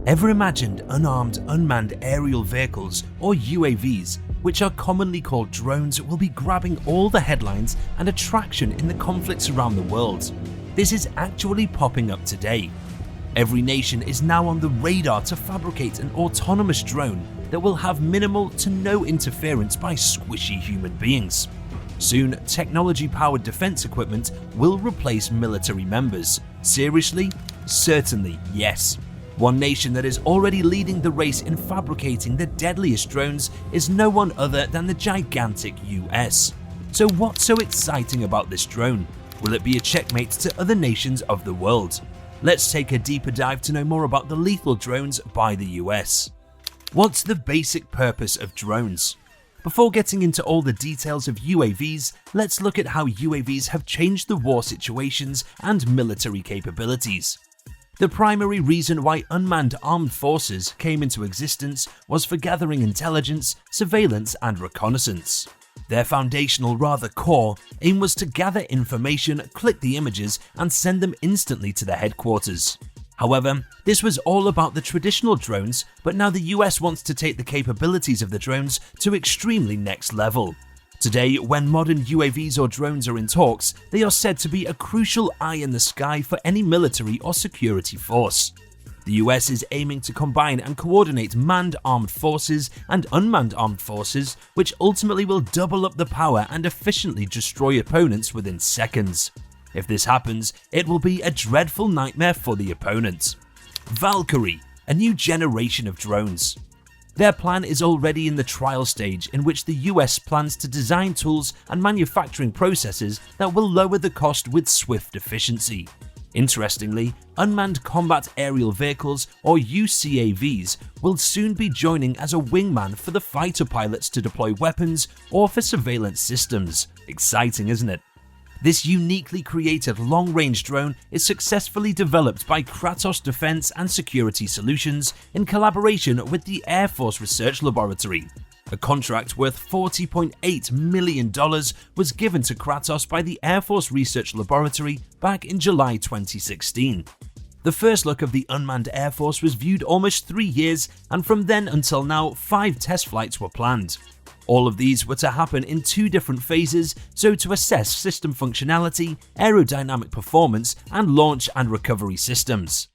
Ever imagined unarmed, unmanned aerial vehicles, or UAVs, which are commonly called drones, will be grabbing all the headlines and attraction in the conflicts around the world? This is actually popping up today. Every nation is now on the radar to fabricate an autonomous drone that will have minimal to no interference by squishy human beings. Soon, technology-powered defense equipment will replace military members. Seriously? Certainly, yes. One nation that is already leading the race in fabricating the deadliest drones is no one other than the gigantic US. So what's so exciting about this drone? Will it be a checkmate to other nations of the world? Let's take a deeper dive to know more about the lethal drones by the US. What's the basic purpose of drones? Before getting into all the details of UAVs, let's look at how UAVs have changed the war situations and military capabilities. The primary reason why unmanned armed forces came into existence was for gathering intelligence, surveillance, and reconnaissance. Their foundational, rather core, aim was to gather information, click the images, and send them instantly to the headquarters. However, this was all about the traditional drones, but now the US wants to take the capabilities of the drones to extremely next level. Today, when modern UAVs or drones are in talks, they are said to be a crucial eye in the sky for any military or security force. The US is aiming to combine and coordinate manned armed forces and unmanned armed forces, which ultimately will double up the power and efficiently destroy opponents within seconds. If this happens, it will be a dreadful nightmare for the opponent. Valkyrie, a new generation of drones. Their plan is already in the trial stage, in which the US plans to design tools and manufacturing processes that will lower the cost with swift efficiency. Interestingly, unmanned combat aerial vehicles, or UCAVs, will soon be joining as a wingman for the fighter pilots to deploy weapons or for surveillance systems. Exciting, isn't it? This uniquely created long-range drone is successfully developed by Kratos Defense and Security Solutions in collaboration with the Air Force Research Laboratory. A contract worth $40.8 million was given to Kratos by the Air Force Research Laboratory back in July 2016. The first look of the unmanned Air Force was viewed almost 3 years, and from then until now, 5 test flights were planned. All of these were to happen in 2 different phases, so to assess system functionality, aerodynamic performance, and launch and recovery systems.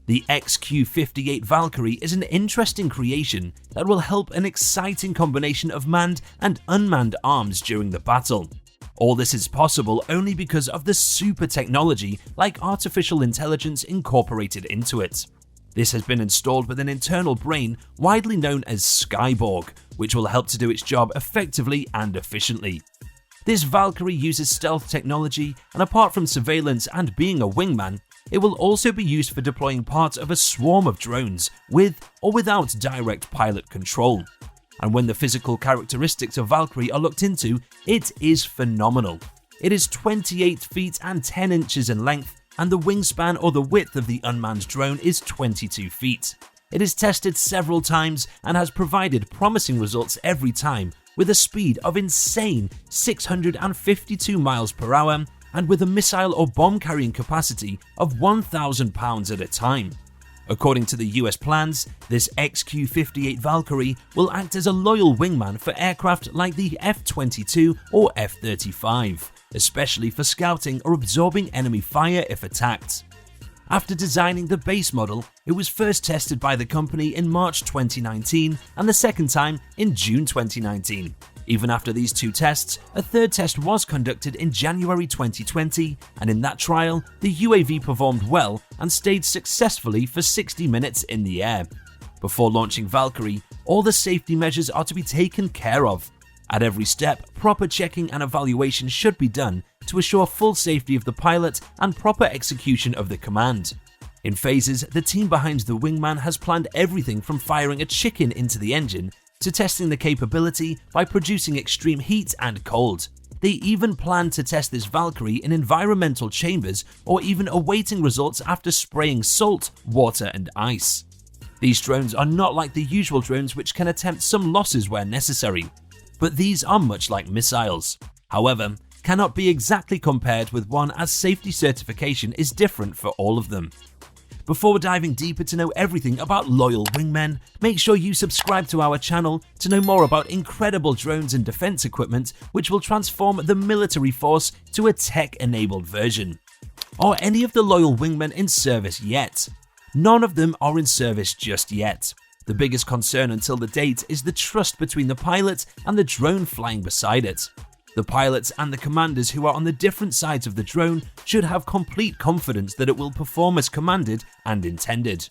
The XQ-58 Valkyrie is an interesting creation that will help an exciting combination of manned and unmanned arms during the battle. All this is possible only because of the super technology like artificial intelligence incorporated into it. This has been installed with an internal brain widely known as Skyborg, which will help to do its job effectively and efficiently. This Valkyrie uses stealth technology, and apart from surveillance and being a wingman, it will also be used for deploying parts of a swarm of drones with or without direct pilot control. And when the physical characteristics of Valkyrie are looked into, it is phenomenal. It is 28 feet and 10 inches in length, and the wingspan or the width of the unmanned drone is 22 feet. It is tested several times and has provided promising results every time, with a speed of insane 652 miles per hour and with a missile or bomb carrying capacity of 1,000 pounds at a time. According to the US plans, this XQ-58 Valkyrie will act as a loyal wingman for aircraft like the F-22 or F-35, especially for scouting or absorbing enemy fire if attacked. After designing the base model, it was first tested by the company in March 2019 and the second time in June 2019. Even after these 2 tests, a third test was conducted in January 2020, and in that trial, the UAV performed well and stayed successfully for 60 minutes in the air. Before launching Valkyrie, all the safety measures are to be taken care of. At every step, proper checking and evaluation should be done to assure full safety of the pilot and proper execution of the command. In phases, the team behind the wingman has planned everything from firing a chicken into the engine to testing the capability by producing extreme heat and cold. They even plan to test this Valkyrie in environmental chambers or even awaiting results after spraying salt, water, and ice. These drones are not like the usual drones, which can attempt some losses where necessary, but these are much like missiles. However, cannot be exactly compared with one, as safety certification is different for all of them. Before diving deeper to know everything about loyal wingmen, make sure you subscribe to our channel to know more about incredible drones and defense equipment which will transform the military force to a tech-enabled version. Are any of the loyal wingmen in service yet? None of them are in service just yet. The biggest concern until the date is the trust between the pilot and the drone flying beside it. The pilots and the commanders who are on the different sides of the drone should have complete confidence that it will perform as commanded and intended.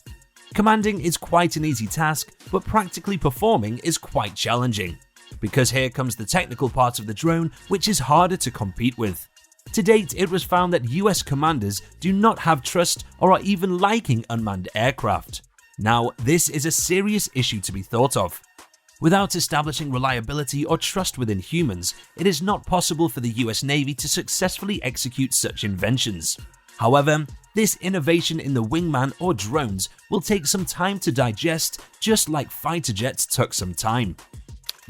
Commanding is quite an easy task, but practically performing is quite challenging. Because here comes the technical part of the drone, which is harder to compete with. To date, it was found that US commanders do not have trust or are even liking unmanned aircraft. Now, this is a serious issue to be thought of. Without establishing reliability or trust within humans, it is not possible for the US Navy to successfully execute such inventions. However, this innovation in the wingman or drones will take some time to digest, just like fighter jets took some time.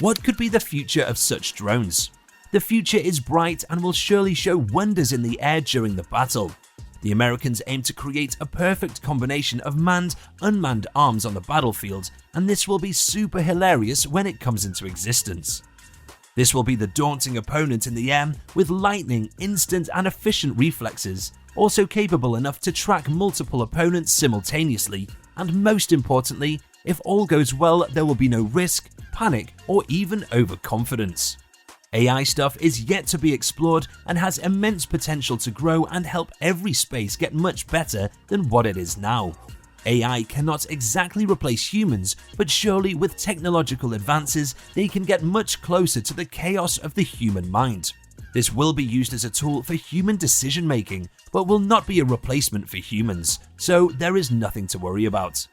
What could be the future of such drones? The future is bright and will surely show wonders in the air during the battle. The Americans aim to create a perfect combination of manned-unmanned arms on the battlefield, and this will be super hilarious when it comes into existence. This will be the daunting opponent in the air with lightning, instant and efficient reflexes, also capable enough to track multiple opponents simultaneously, and most importantly, if all goes well, there will be no risk, panic, or even overconfidence. AI stuff is yet to be explored and has immense potential to grow and help every space get much better than what it is now. AI cannot exactly replace humans, but surely with technological advances, they can get much closer to the chaos of the human mind. This will be used as a tool for human decision making, but will not be a replacement for humans, so there is nothing to worry about.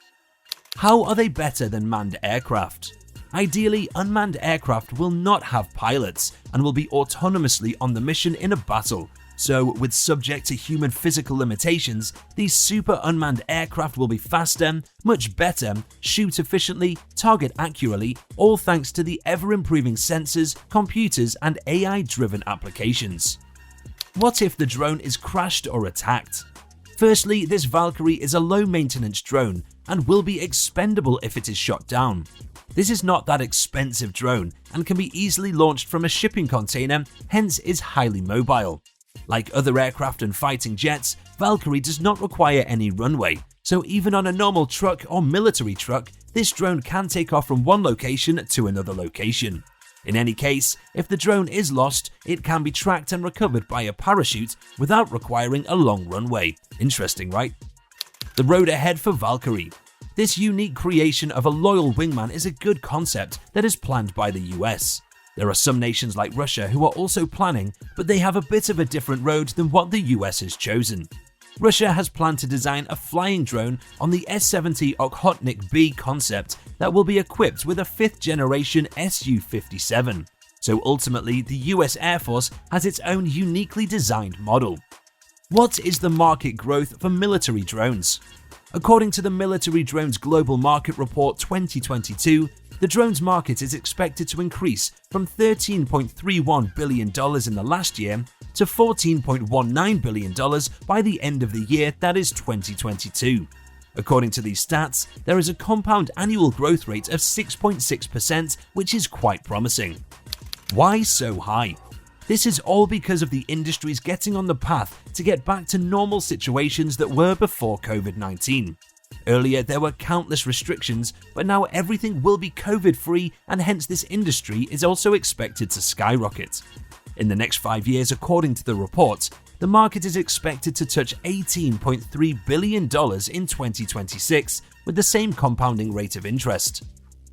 How are they better than manned aircraft? Ideally, unmanned aircraft will not have pilots and will be autonomously on the mission in a battle, so with subject to human physical limitations, these super unmanned aircraft will be faster, much better, shoot efficiently, target accurately, all thanks to the ever-improving sensors, computers and AI-driven applications. What if the drone is crashed or attacked? Firstly, this Valkyrie is a low-maintenance drone and will be expendable if it is shot down. This is not that expensive drone and can be easily launched from a shipping container, hence is highly mobile. Like other aircraft and fighting jets, Valkyrie does not require any runway, so even on a normal truck or military truck, this drone can take off from one location to another location. In any case, if the drone is lost, it can be tracked and recovered by a parachute without requiring a long runway. Interesting, right? The road ahead for Valkyrie. This unique creation of a loyal wingman is a good concept that is planned by the US. There are some nations like Russia who are also planning, but they have a bit of a different road than what the US has chosen. Russia has planned to design a flying drone on the S-70 Okhotnik B concept that will be equipped with a 5th generation Su-57. So ultimately, the US Air Force has its own uniquely designed model. What is the market growth for military drones? According to the Military Drones Global Market Report 2022, the drones market is expected to increase from $13.31 billion in the last year to $14.19 billion by the end of the year, that is 2022. According to these stats, there is a compound annual growth rate of 6.6%, which is quite promising. Why so high? This is all because of the industries getting on the path to get back to normal situations that were before COVID-19. Earlier, there were countless restrictions, but now everything will be COVID-free, and hence this industry is also expected to skyrocket. In the next 5 years, according to the report, the market is expected to touch $18.3 billion in 2026 with the same compounding rate of interest.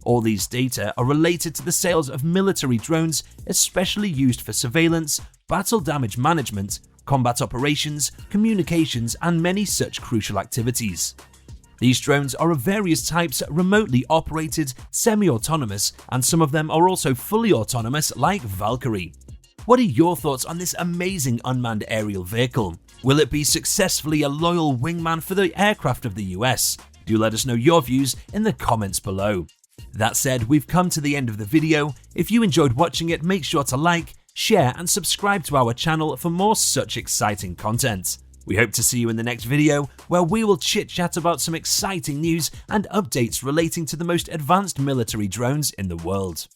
All these data are related to the sales of military drones, especially used for surveillance, battle damage management, combat operations, communications, and many such crucial activities. These drones are of various types, remotely operated, semi-autonomous, and some of them are also fully autonomous like Valkyrie. What are your thoughts on this amazing unmanned aerial vehicle? Will it be successfully a loyal wingman for the aircraft of the US? Do let us know your views in the comments below. That said, we've come to the end of the video. If you enjoyed watching it, make sure to like, share and subscribe to our channel for more such exciting content. We hope to see you in the next video, where we will chit-chat about some exciting news and updates relating to the most advanced military drones in the world.